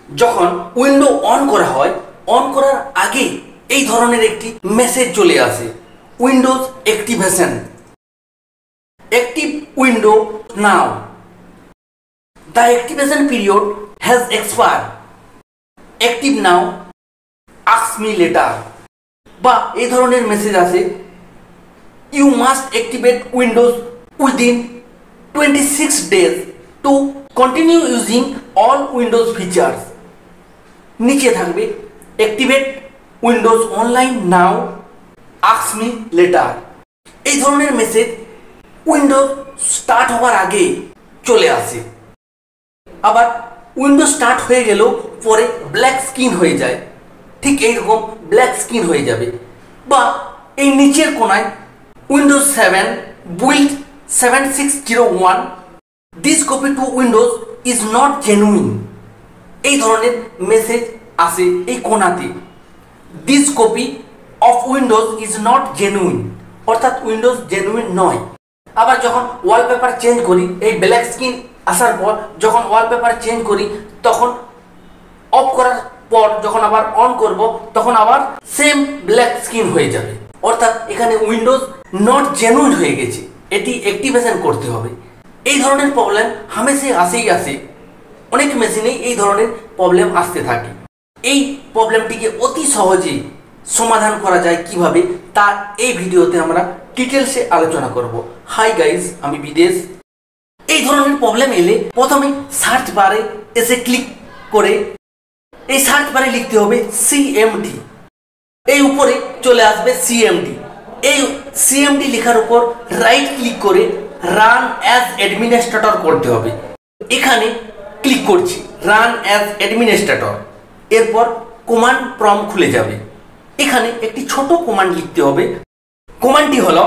যখন window on করা হয়, অন করার আগে এই ধরনের একটি মেসেজ চলে আসে, Windows activation, active window now, the activation period has expired, active now, ask me later. বা এই ধরনের মেসেজ আসে, you must activate Windows within 26 days to continue using all Windows features. নিচে থাকবে activate Windows online now, ask me later. এই ধরনের message Windows start হওয়ার আগে চলে আসে। আবার উইন্ডোজ স্টার্ট হয়ে গেলেও পরে ব্ল্যাক স্ক্রিন হয়ে যায়, ঠিক এইরকম ব্ল্যাক স্ক্রিন হয়ে যাবে। বা এই নিচের কোনায় Windows 7 build 7601 this copy to Windows is not genuine, এই ধরনের মেসেজ আসে এই কোনাতে। This copy of Windows is not genuine, অর্থাৎ উইন্ডোজ জেনুইন নয়। আবার যখন ওয়ালপেপার চেঞ্জ করি, এই ব্ল্যাক স্ক্রিন আসার পর যখন ওয়ালপেপার চেঞ্জ করি, তখন অফ করার পর যখন আবার অন করব, তখন আবার সেম ব্ল্যাক স্ক্রিন হয়ে যাবে, অর্থাৎ এখানে উইন্ডোজ নট জেনুইন হয়ে গেছে, এটি অ্যাক্টিভেশন করতে হবে। এই ধরনের প্রবলেম হামেশাই আসে, অনেক মেশিনেই এই ধরনের প্রবলেম আসতে থাকে। এই প্রবলেমটিকে অতি সহজেই সমাধান করা যায় কিভাবে, তা এই ভিডিওতে আমরা ডিটেলসে আলোচনা করব। হাই গাইজ, আমি বিদেশ। এই ধরনের প্রবলেম এলে প্রথমে সার্চ বারে এসে ক্লিক করে এই সার্চ বারে লিখতে হবে সিএমডি। এই উপরে চলে আসবে সিএমডি। এই সিএমডি লেখার উপর রাইট ক্লিক করে রান অ্যাজ অ্যাডমিনিস্ট্রেটর করতে হবে। এখানে ক্লিক করছি, রান অ্যাজ অ্যাডমিনিস্ট্রেটর। এরপর কমান্ড প্রম্পট খুলে যাবে। এখানে একটি ছোট কমান্ড লিখতে হবে। কমান্ডটি হলো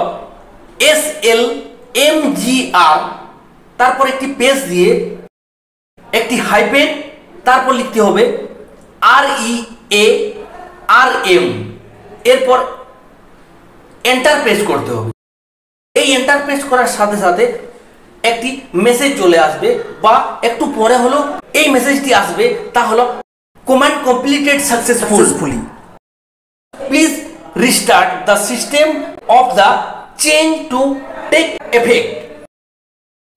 SLMGR, তারপর একটি পেজ দিয়ে একটি হাইফেন, তারপর লিখতে হবে REARM, এরপর এন্টার প্রেস করতে হবে। এই এন্টার প্রেস করার সাথে সাথে একটি মেসেজ চলে আসবে, বা একটু পরে হলো এই মেসেজটি আসবে, তা হলো command completed successfully, please restart the system of the change to take effect.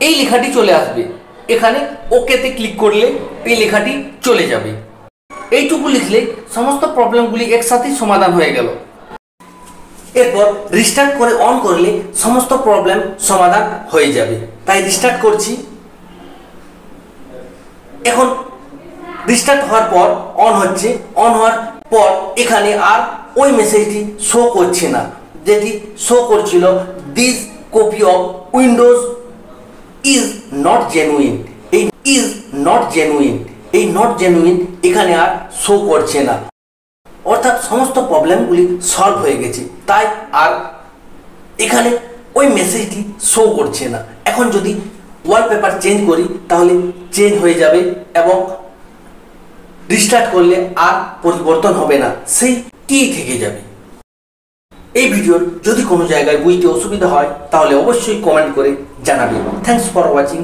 এই লেখাটি চলে আসবে। এখানে ওকেতে ক্লিক করলে এই লেখাটি চলে যাবে। এইটুকু লিখলে সমস্ত প্রবলেমগুলি একসাথেই সমাধান হয়ে গেল। এরপর রিস্টার্ট করে অন করলে সমস্ত প্রবলেম সমাধান হয়ে যাবে। তাই রিস্টার্ট করছি। এখন রিস্টার্ট হওয়ার পর অন হচ্ছে। অন হওয়ার পর এখানে আর ওই মেসেজটি শো করছে না, যেটি শো করছিল this copy of Windows is not genuine. এই ইজ নট জেনুইন, এই নট জেনুইন এখানে আর শো করছে না, অর্থাৎ সমস্ত প্রবলেমগুলি সলভ হয়ে গেছে। তাই আর এখানে ওই মেসেজটি শো করছে না। এখন যদি ওয়ালপেপার চেঞ্জ করি তাহলে চেঞ্জ হয়ে যাবে, এবং রিস্টার্ট করলে আর পরিবর্তন হবে না, সেই টি থেকে যাবে। এই ভিডিওর যদি কোনো জায়গায় বুঝতে অসুবিধা হয় তাহলে অবশ্যই কমেন্ট করে জানাবে। Thanks for watching.